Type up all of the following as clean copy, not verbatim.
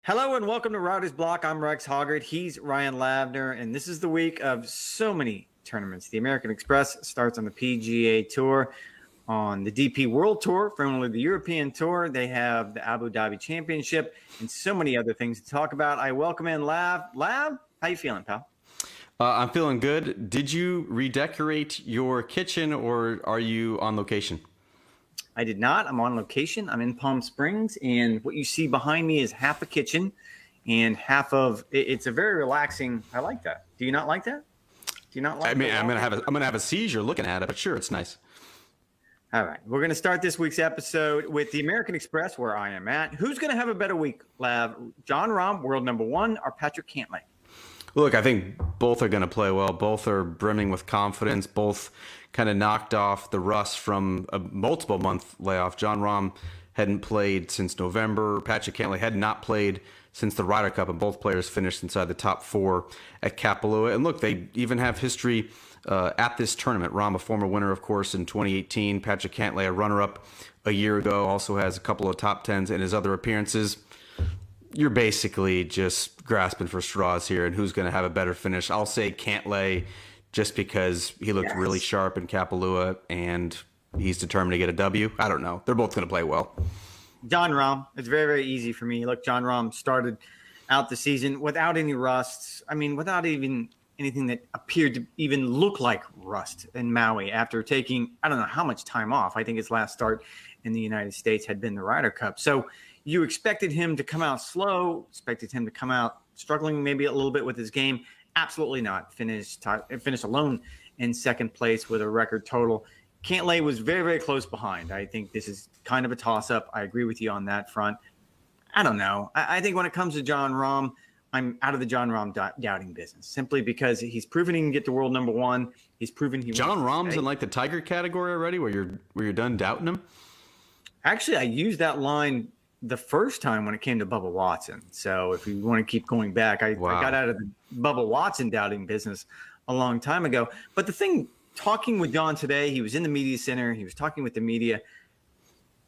Hello and welcome to Riders Block. I'm Rex Hoggard. He's Ryan Lavner, and this is the week of so many tournaments. The American Express starts on the PGA Tour, on the DP World Tour, formerly the European Tour. They have the Abu Dhabi Championship and so many other things to talk about. I welcome in Lav. Lav, how you feeling, pal? I'm feeling good. Did you redecorate your kitchen or are you on location? I did not. I'm on location. I'm in Palm Springs, and what you see behind me is half a kitchen and half of it's a very relaxing. I like that. Do you not like that? Do you not like? I mean, I'm gonna have a seizure looking at it, but sure, it's nice. All right, we're gonna start this week's episode with the American Express, where I am at. Who's gonna have a better week, Lav? Jon Rahm, world number one, or Patrick Cantlay? Look, I think both are going to play well. Both are brimming with confidence. Both kind of knocked off the rust from a multiple month layoff. Jon Rahm hadn't played since November. Patrick Cantlay had not played since the Ryder Cup, and both players finished inside the top four at Kapalua. And look, they even have history at this tournament. Rahm, a former winner, of course, in 2018. Patrick Cantlay, a runner-up a year ago, also has a couple of top tens in his other appearances. You're basically just grasping for straws here and who's going to have a better finish. I'll say Cantlay just because he looked really sharp in Kapalua and he's determined to get a W. I don't know. They're both going to play well. Jon Rahm. It's very, very easy for me. Look, Jon Rahm started out the season without any rusts. I mean, without even anything that appeared to even look like rust in Maui after taking, I don't know how much time off. I think his last start in the United States had been the Ryder Cup. So you expected him to come out slow, expected him to come out struggling maybe a little bit with his game. Absolutely not. Finished alone in second place with a record total. Cantlay was very, very close behind. I think this is kind of a toss-up. I agree with you on that front. I don't know. I think when it comes to Jon Rahm, I'm out of the Jon Rahm doubting business simply because he's proven he can get to world number one. He's proven he Jon Rahm's in like the Tiger category already where you're done doubting him? Actually, I used that line the first time when it came to Bubba Watson. So if you want to keep going back, I got out of the Bubba Watson doubting business a long time ago. But the thing, talking with Jon today, he was in the media center. He was talking with the media.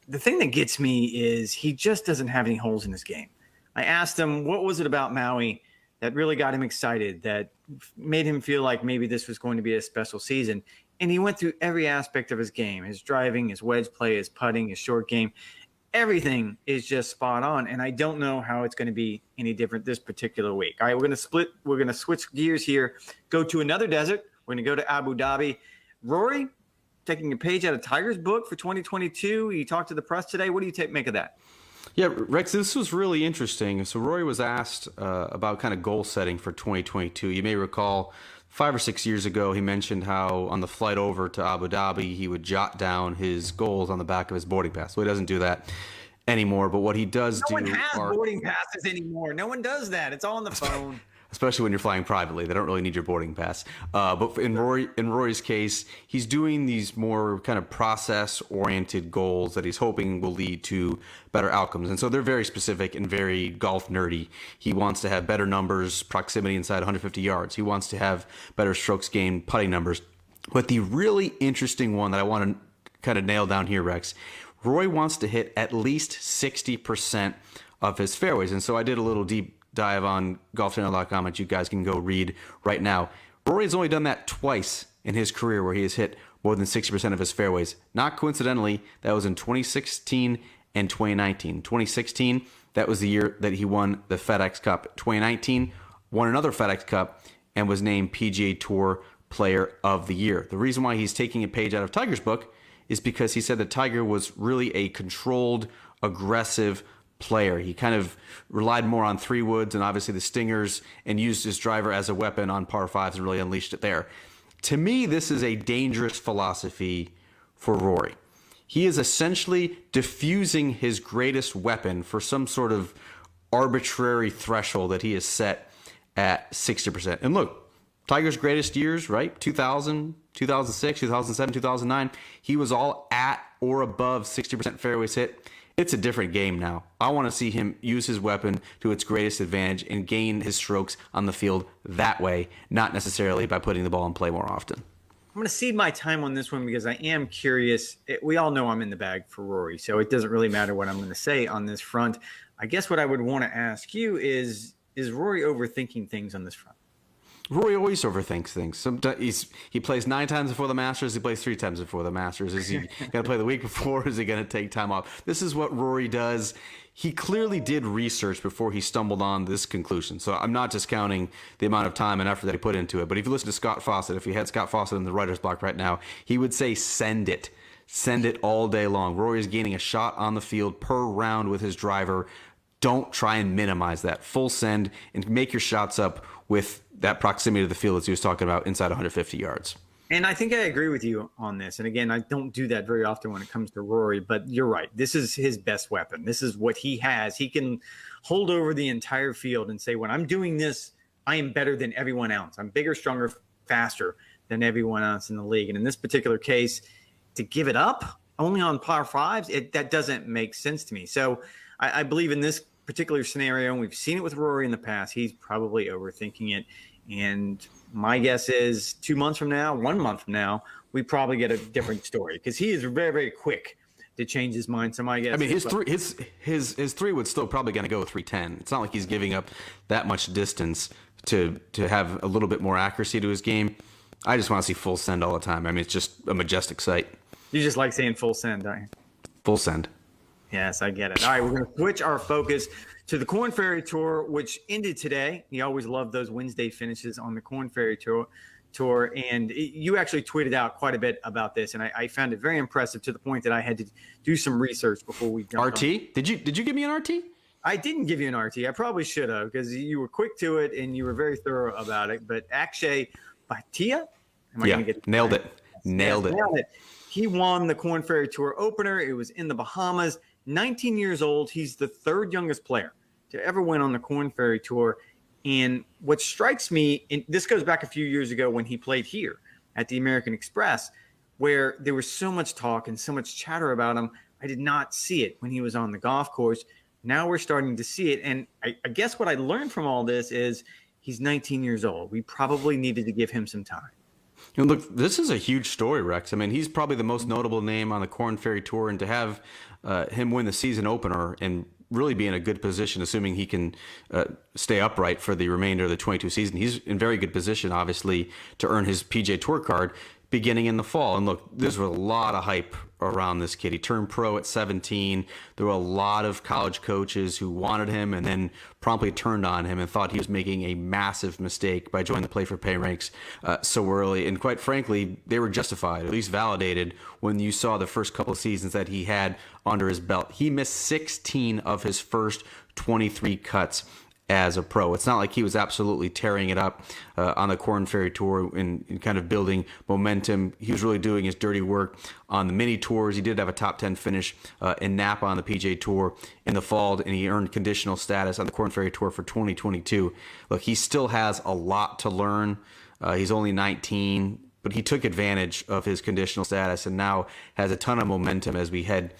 The thing that gets me is he just doesn't have any holes in his game. I asked him, what was it about Maui that really got him excited, that made him feel like maybe this was going to be a special season? And he went through every aspect of his game, his driving, his wedge play, his putting, his short game. Everything is just spot on, and I don't know how it's going to be any different this particular week. All right, we're going to switch gears here, go to another desert. We're going to go to Abu Dhabi. Rory, taking a page out of Tiger's book for 2022. You talked to the press today. What do you make of that? Yeah, Rex, this was really interesting. So Rory was asked about kind of goal setting for 2022. You may recall 5 or 6 years ago, he mentioned how on the flight over to Abu Dhabi, he would jot down his goals on the back of his boarding pass. Well, he doesn't do that anymore, but what he does no one has boarding passes anymore. No one does that. It's all on the phone. Especially when you're flying privately. They don't really need your boarding pass. But in Rory's case, he's doing these more kind of process-oriented goals that he's hoping will lead to better outcomes. And so they're very specific and very golf nerdy. He wants to have better numbers, proximity inside 150 yards. He wants to have better strokes gained, putting numbers. But the really interesting one that I want to kind of nail down here, Rex, Rory wants to hit at least 60% of his fairways. And so I did a little deep dive on golfchannel.com that you guys can go read right now. Rory's only done that twice in his career where he has hit more than 60% of his fairways. Not coincidentally, that was in 2016 and 2019. 2016, that was the year that he won the FedEx Cup. 2019, won another FedEx Cup and was named PGA Tour Player of the Year. The reason why he's taking a page out of Tiger's book is because he said that Tiger was really a controlled, aggressive player. He kind of relied more on 3-woods and obviously the stingers and used his driver as a weapon on par 5s and really unleashed it there. To me, this is a dangerous philosophy for Rory. He is essentially diffusing his greatest weapon for some sort of arbitrary threshold that he has set at 60%. And look, Tiger's greatest years, right? 2000, 2006, 2007, 2009, he was all at or above 60% fairways hit. It's a different game now. I want to see him use his weapon to its greatest advantage and gain his strokes on the field that way, not necessarily by putting the ball in play more often. I'm going to cede my time on this one because I am curious. We all know I'm in the bag for Rory, so it doesn't really matter what I'm going to say on this front. I guess what I would want to ask you is Rory overthinking things on this front? Rory always overthinks things. Sometimes he plays 9 times before the Masters. He plays 3 times before the Masters. Is he going to play the week before? Is he going to take time off? This is what Rory does. He clearly did research before he stumbled on this conclusion. So I'm not discounting the amount of time and effort that he put into it. But if you listen to Scott Fawcett, if he had Scott Fawcett in the writer's block right now, he would say send it. Send it all day long. Rory is gaining a shot on the field per round with his driver. Don't try and minimize that. Full send and make your shots up with that proximity to the field as he was talking about inside 150 yards. And I think I agree with you on this. And again, I don't do that very often when it comes to Rory, but you're right. This is his best weapon. This is what he has. He can hold over the entire field and say, when I'm doing this, I am better than everyone else. I'm bigger, stronger, faster than everyone else in the league. And in this particular case, to give it up only on par fives, that doesn't make sense to me. So I believe in this particular scenario, and we've seen it with Rory in the past, he's probably overthinking it. And my guess is 2 months from now, 1 month from now, we probably get a different story because he is very, very quick to change his mind. So my guess, I mean, his three would still probably going to go 310. It's not like he's giving up that much distance to have a little bit more accuracy to his game. I just want to see full send all the time. I mean, it's just a majestic sight. You just like saying full send, don't you? Full send. Yes, I get it. All right, we're going to switch our focus to the Korn Ferry Tour, which ended today. You always love those Wednesday finishes on the Korn Ferry Tour. And you actually tweeted out quite a bit about this, and I found it very impressive to the point that I had to do some research before we jumped RT? on. Did you give me an RT? I didn't give you an RT. I probably should have because you were quick to it and you were very thorough about it. But Akshay Bhatia, nailed it. Nailed it. He won the Korn Ferry Tour opener. It was in the Bahamas. 19 years old. He's the third youngest player to ever win on the Korn Ferry Tour. And what strikes me, and this goes back a few years ago when he played here at the American Express, where there was so much talk and so much chatter about him. I did not see it when he was on the golf course. Now we're starting to see it. And I guess what I learned from all this is he's 19 years old. We probably needed to give him some time. And look, this is a huge story, Rex. I mean, he's probably the most notable name on the Korn Ferry Tour, and to have him win the season opener and really be in a good position, assuming he can stay upright for the remainder of the 22 season. He's in very good position, obviously, to earn his PGA Tour card beginning in the fall. And look, there's a lot of hype around this kid. He turned pro at 17. There were a lot of college coaches who wanted him and then promptly turned on him and thought he was making a massive mistake by joining the Play for Pay ranks so early. And quite frankly, they were justified, at least validated, when you saw the first couple of seasons that he had under his belt. He missed 16 of his first 23 cuts as a pro. It's not like he was absolutely tearing it up on the Korn Ferry Tour and kind of building momentum. He was really doing his dirty work on the mini tours. He did have a top 10 finish in Napa on the PGA Tour in the fall, and he earned conditional status on the Korn Ferry Tour for 2022. Look, he still has a lot to learn. He's only 19. But he took advantage of his conditional status and now has a ton of momentum as we head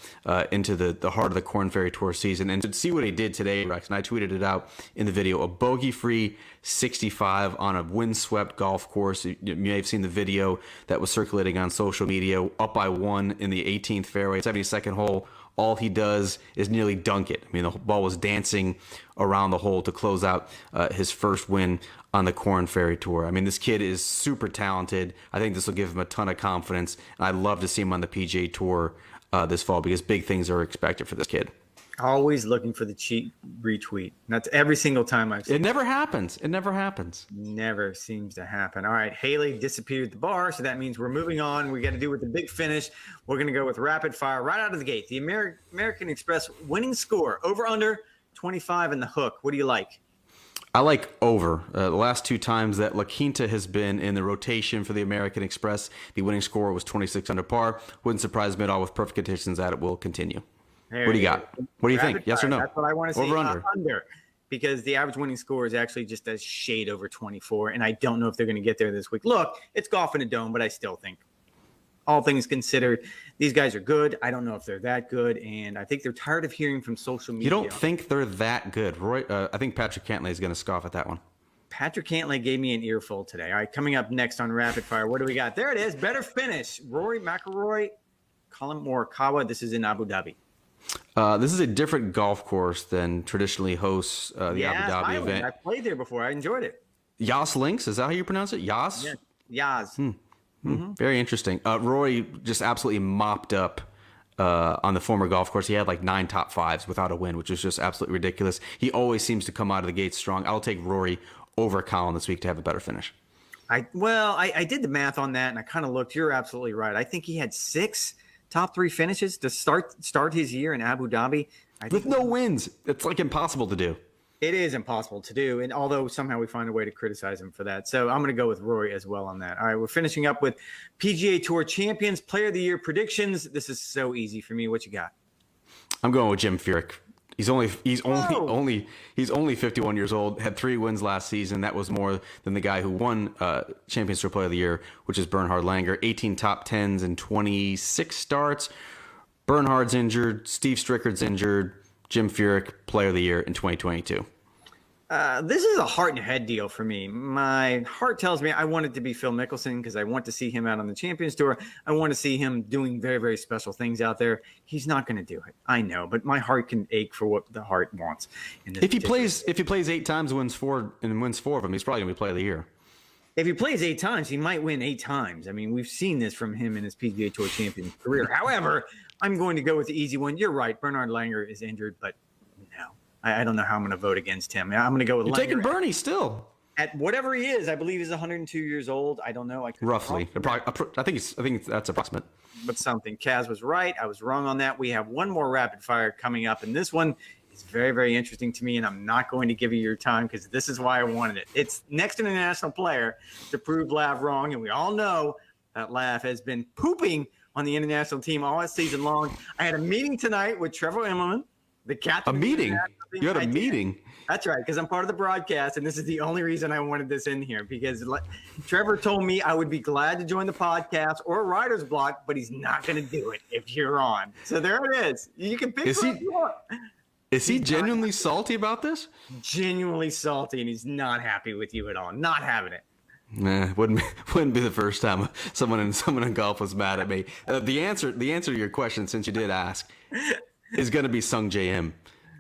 into the heart of the Korn Ferry Tour season. And to see what he did today, Rex, and I tweeted it out in the video, a bogey-free 65 on a windswept golf course. You may have seen the video that was circulating on social media, up by 1 in the 18th fairway, 72nd hole. All he does is nearly dunk it. I mean, the ball was dancing around the hole to close out his first win on the Korn Ferry Tour. I mean, this kid is super talented. I think this will give him a ton of confidence. And I'd love to see him on the PGA Tour this fall because big things are expected for this kid. Always looking for the cheap retweet. That's every single time I've seen it. Never happens. It never happens. Never seems to happen. All right, Haley disappeared at the bar, so that means we're moving on. We got to do with the big finish. We're going to go with rapid fire right out of the gate. The American Express winning score, over under 25 in the hook. What do you like? I like over. The last 2 times that La Quinta has been in the rotation for the American Express, the winning score was 26 under par. Wouldn't surprise me at all with perfect conditions that it will continue. What do you got? What do you think? Yes or no? That's what I want to see. Over under. Under, because the average winning score is actually just a shade over 24, and I don't know if they're going to get there this week. Look, it's golf in a dome, but I still think, all things considered, these guys are good. I don't know if they're that good, and I think they're tired of hearing from social media. You don't think they're that good, Roy? I think Patrick Cantlay is going to scoff at that one. Patrick Cantlay gave me an earful today. All right, coming up next on Rapid Fire, what do we got? There it is. Better finish. Rory, McIlroy, Colin Morikawa. This is in Abu Dhabi. This is a different golf course than traditionally hosts the Abu Dhabi event. I played there before. I enjoyed it. Yas Links, is that how you pronounce it? Yas? Yeah. Yas. Very interesting. Rory just absolutely mopped up on the former golf course. He had like 9 top 5s without a win, which is just absolutely ridiculous. He always seems to come out of the gate strong. I'll take Rory over Colin this week to have a better finish. I did the math on that, and I kind of looked. You're absolutely right. I think he had 6 top 3 finishes to start his year in Abu Dhabi. With no wins. It's like impossible to do. It is impossible to do, and although somehow we find a way to criticize him for that. So I'm going to go with Rory as well on that. All right, we're finishing up with PGA Tour Champions Player of the Year predictions. This is so easy for me. What you got? I'm going with Jim Furyk. He's only 51 years old. Had 3 wins last season. That was more than the guy who won Champions Tour Player of the Year, which is Bernhard Langer. 18 top 10s and 26 starts. Bernhard's injured. Steve Strickard's injured. Jim Furyk, Player of the Year in 2022. This is a heart and head deal for me. My heart tells me I want it to be Phil Mickelson because I want to see him out on the Champions Tour. I want to see him doing very, very special things out there. He's not going to do it. I know, but my heart can ache for what the heart wants. If he plays 8 times, wins 4 of them, he's probably going to be Player of the Year. If he plays 8 times, he might win 8 times. I mean, we've seen this from him in his PGA Tour champion career. However, I'm going to go with the easy one. You're right. Bernhard Langer is injured, but no. I don't know how I'm going to vote against him. I'm going to go with Langer. You're taking Bernie still. At whatever he is, I believe he's 102 years old. I don't know. Roughly. I think that's approximate. But something. Kaz was right. I was wrong on that. We have one more rapid fire coming up, and this one is very, very interesting to me, and I'm not going to give you your time because this is why I wanted it. It's next international player to prove Lav wrong, and we all know that Lav has been pooping on the international team all season long. I had a meeting tonight with Trevor Immelman, the captain. A meeting? You had a meeting? That's right, because I'm part of the broadcast, and this is the only reason I wanted this in here, because Trevor told me I would be glad to join the podcast or a writer's block, but he's not going to do it if you're on. So there it is. You can pick who you want. Is he genuinely salty about this? Genuinely salty, and he's not happy with you at all. Not having it. Nah, wouldn't be the first time someone in golf was mad at me. The answer to your question, since you did ask, is going to be Sung Jae Im.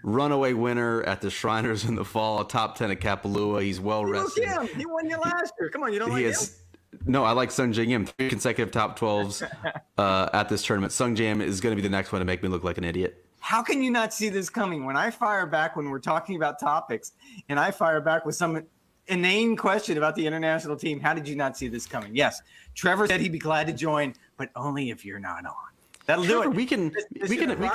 Runaway winner at the Shriners in the fall, top 10 at Kapalua. He's well rested. Look at him. He won you last year. Come on, you don't like him? No, I like Sung Jae Im. 3 consecutive top 12s at this tournament. Sung Jae Im is going to be the next one to make me look like an idiot. How can you not see this coming? When I fire back when we're talking about topics, and I fire back with some inane question about the international team, how did you not see this coming? Yes, Trevor said he'd be glad to join, but only if you're not on. That'll do it. We can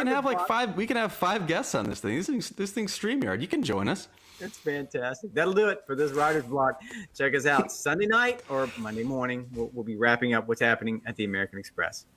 have like 5. We can have 5 guests on this thing. This thing's StreamYard. You can join us. That's fantastic. That'll do it for this writer's block. Check us out Sunday night or Monday morning. We'll be wrapping up what's happening at the American Express.